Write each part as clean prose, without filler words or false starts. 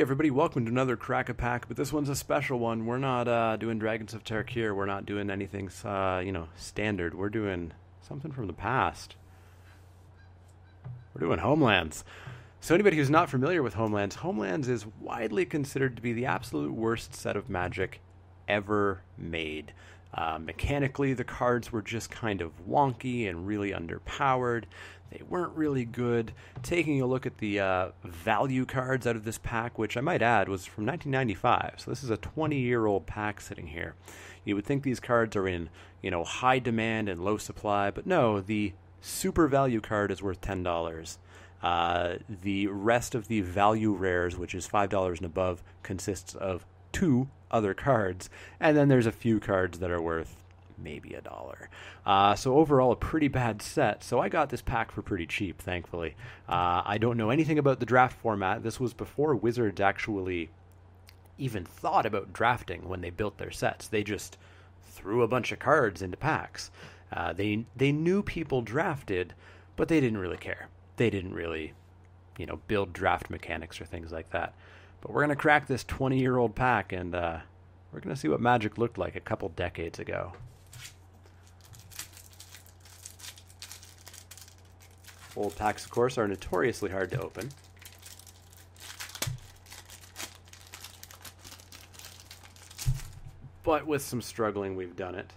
everybody, welcome to another Crack-A-Pack, but this one's a special one. We're not doing Dragons of Tarkir. We're not doing anything, standard. We're doing something from the past. We're doing Homelands. So anybody who's not familiar with Homelands, Homelands is widely considered to be the absolute worst set of Magic ever made. Mechanically, the cards were just kind of wonky and really underpowered. They weren't really good. Taking a look at the value cards out of this pack, which I might add was from 1995, so this is a 20-year-old pack sitting here. You would think these cards are in, high demand and low supply, but no, the super value card is worth $10. The rest of the value rares, which is $5 and above, consists of 2 other cards, and then there's a few cards that are worth maybe $1. So overall, a pretty bad set. So I got this pack for pretty cheap, thankfully. I don't know anything about the draft format. This was before Wizards actually even thought about drafting when they built their sets. They just threw a bunch of cards into packs. They knew people drafted, but they didn't really care. They didn't really, build draft mechanics or things like that. But we're going to crack this 20-year-old pack, and we're going to see what Magic looked like a couple decades ago. Old packs, of course, are notoriously hard to open. But with some struggling, we've done it.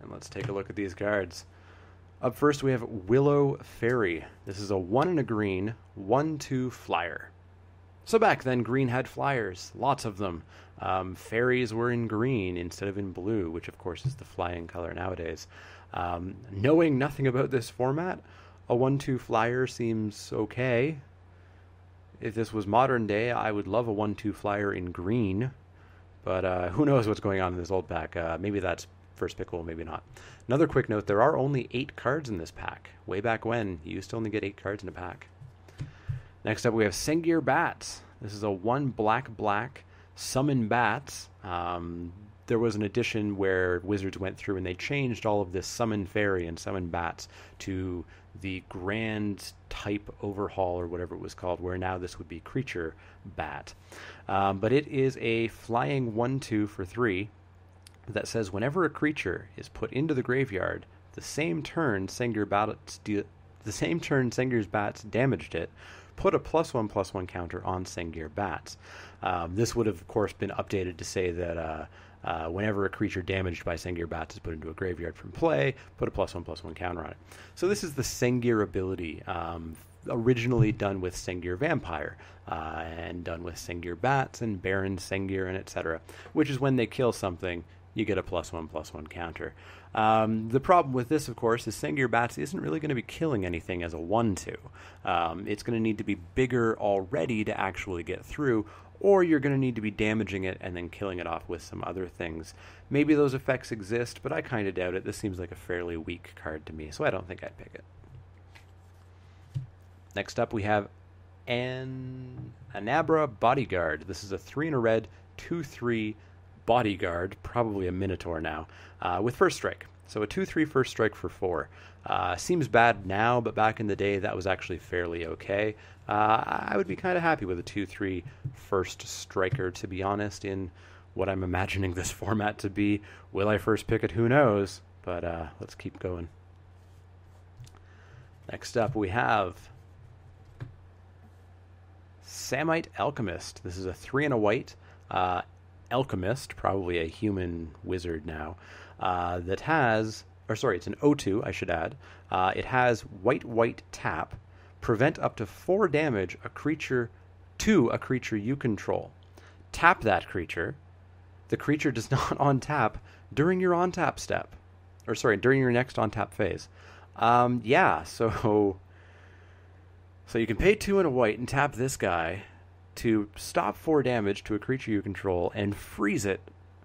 And let's take a look at these cards. Up first, we have Willow Fairy. This is a 1 and a green, 1/2 flyer. So back then, green had flyers, lots of them. Fairies were in green instead of in blue, which of course is the flying color nowadays. Knowing nothing about this format, a 1/2 flyer seems okay. If this was modern day, I would love a 1/2 flyer in green, but who knows what's going on in this old pack. Maybe that's first pickable, maybe not. Another quick note, there are only 8 cards in this pack. Way back when, you used to only get 8 cards in a pack. Next up, we have Sengir Bats. This is a 1 black summon bats. There was an edition where Wizards went through and they changed all of this summon fairy and summon bats to the grand type overhaul or whatever it was called, where now this would be creature bat. But it is a flying 1/2 for 3 that says whenever a creature is put into the graveyard, the same turn Sengir's bats damaged it, put a +1/+1 counter on Sengir Bats. This would have, of course, been updated to say that whenever a creature damaged by Sengir Bats is put into a graveyard from play, put a +1/+1 counter on it. So this is the Sengir ability, originally done with Sengir Vampire, and done with Sengir Bats and Baron Sengir and etc., which is when they kill something, you get a +1/+1 counter. The problem with this, of course, is Sengir Bats isn't really going to be killing anything as a 1/2. It's going to need to be bigger already to actually get through, or you're going to need to be damaging it and then killing it off with some other things. Maybe those effects exist, but I kind of doubt it. This seems like a fairly weak card to me, so I don't think I'd pick it. Next up, we have Anabra Bodyguard. This is a 3 and a red, 2/3 Bodyguard, probably a Minotaur now, with first strike. So a 2/3 first strike for 4. Seems bad now, but back in the day that was actually fairly okay. I would be kind of happy with a 2/3 first striker, to be honest, in what I'm imagining this format to be. Will I first pick it? Who knows? But let's keep going. Next up, we have Samite Alchemist. This is a 3 and a white. Alchemist, probably a human wizard now, that has, it's an O2, I should add. It has white tap, prevent up to 4 damage to a creature you control. Tap that creature. The creature does not on-tap during your on-tap step. During your next on-tap phase. So you can pay 2 and a white and tap this guy to stop 4 damage to a creature you control and freeze it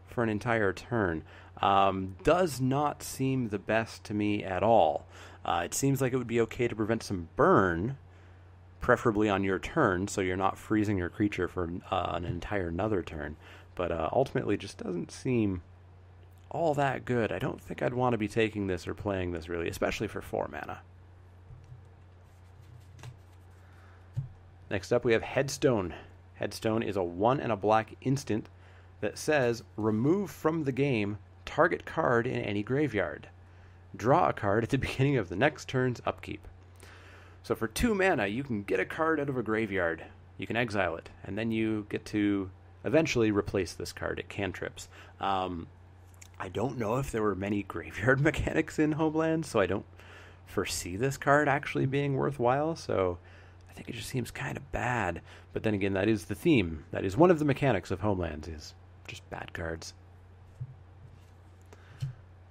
for an entire turn. Does not seem the best to me at all. It seems like it would be okay to prevent some burn, preferably on your turn, so you're not freezing your creature for an entire another turn. But ultimately just doesn't seem all that good. I don't think I'd want to be taking this or playing this, really, especially for 4 mana. Next up, we have Headstone. Headstone is a 1 and a black instant that says, remove from the game target card in any graveyard. Draw a card at the beginning of the next turn's upkeep. So for 2 mana, you can get a card out of a graveyard. You can exile it, and then you get to eventually replace this card. It cantrips. I don't know if there were many graveyard mechanics in Homelands, so I don't foresee this card actually being worthwhile, so I think it just seems kind of bad. But then again, that is the theme. That is one of the mechanics of Homelands, is just bad cards.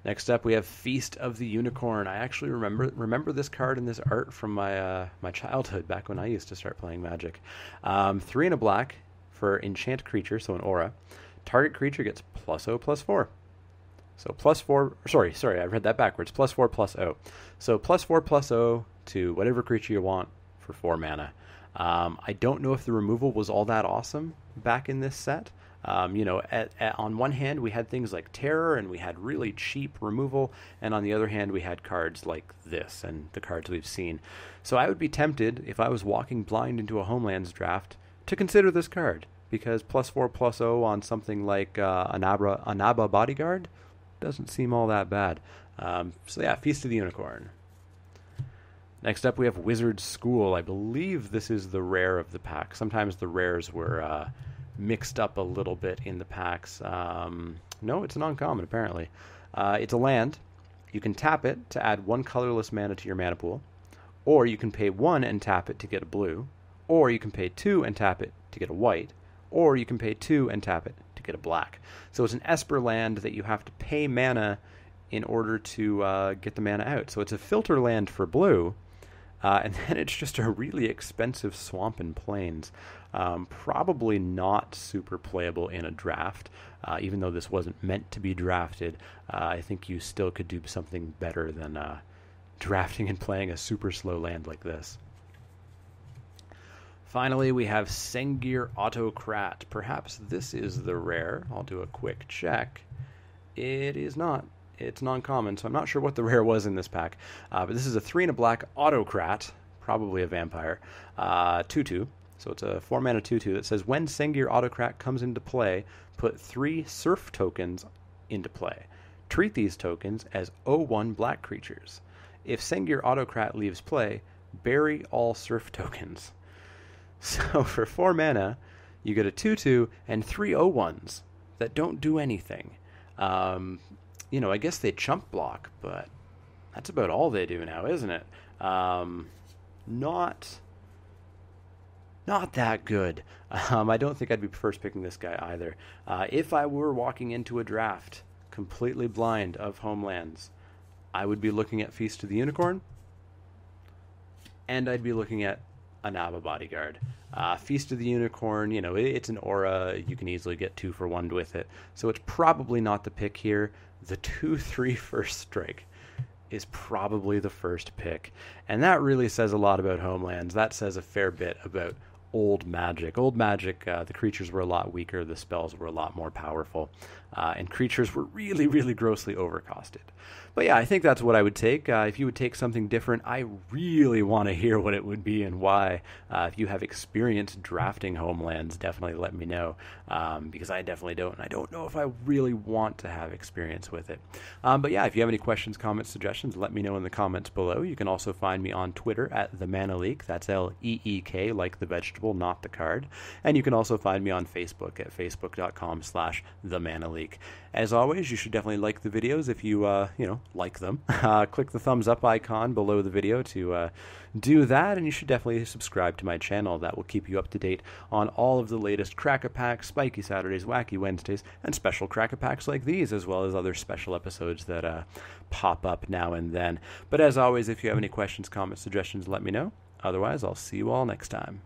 Next up, we have Feast of the Unicorn. I actually remember this card and this art from my childhood, back when I used to start playing Magic. 3 and a black for enchant creature, so an aura. Target creature gets +0/+4. So +4. Sorry, I read that backwards. +4/+0. So +4/+0 to whatever creature you want for 4 mana. I don't know if the removal was all that awesome back in this set. On one hand, we had things like Terror, and we had really cheap removal, and on the other hand, we had cards like this, and the cards we've seen. So I would be tempted, if I was walking blind into a Homelands draft, to consider this card, because +4/+0 on something like Anaba Bodyguard doesn't seem all that bad. So yeah, Feast of the Unicorn. Next up, we have Wizard's School. I believe this is the rare of the pack. Sometimes the rares were mixed up a little bit in the packs. No, it's an uncommon, apparently. It's a land. You can tap it to add 1 colorless mana to your mana pool, or you can pay 1 and tap it to get a blue, or you can pay 2 and tap it to get a white, or you can pay 2 and tap it to get a black. So it's an Esper land that you have to pay mana in order to get the mana out. So it's a filter land for blue, and then it's just a really expensive swamp and plains. Probably not super playable in a draft, even though this wasn't meant to be drafted. I think you still could do something better than drafting and playing a super slow land like this. Finally, we have Sengir Autocrat. Perhaps this is the rare. I'll do a quick check. It is not. It's non-common, so I'm not sure what the rare was in this pack. But this is a 3 and a black Autocrat, probably a vampire, 2/2. So it's a 4 mana 2/2 that says, when Sengir Autocrat comes into play, put 3 surf tokens into play. Treat these tokens as 0/1 black creatures. If Sengir Autocrat leaves play, bury all surf tokens. So for 4 mana, you get a 2/2 and 3 0/1s that don't do anything. I guess they chump block, but that's about all they do now, isn't it? Not that good. I don't think I'd be first picking this guy either. If I were walking into a draft completely blind of Homelands, I would be looking at Feast of the Unicorn, and I'd be looking at Anaba Bodyguard. Feast of the Unicorn, it's an aura. You can easily get 2 for 1 with it. So it's probably not the pick here. The 2/3 first strike is probably the first pick. And that really says a lot about Homelands. That says a fair bit about old Magic. Old Magic, the creatures were a lot weaker, the spells were a lot more powerful, and creatures were really, really grossly overcosted. But yeah, I think that's what I would take. If you would take something different, I really want to hear what it would be and why. If you have experience drafting Homelands, definitely let me know, because I definitely don't, and I don't know if I really want to have experience with it. But yeah, if you have any questions, comments, suggestions, let me know in the comments below. You can also find me on Twitter at The Mana Leak. That's L-E-E-K, like the vegetable, not the card. And you can also find me on Facebook at facebook.com/TheManaLeak. As always, you should definitely like the videos if you, like them. Click the thumbs up icon below the video to do that, and you should definitely subscribe to my channel. That will keep you up to date on all of the latest Crack-A-Packs, Spiky Saturdays, Wacky Wednesdays, and special Crack-A-Packs like these, as well as other special episodes that pop up now and then. But as always, if you have any questions, comments, suggestions, let me know. Otherwise, I'll see you all next time.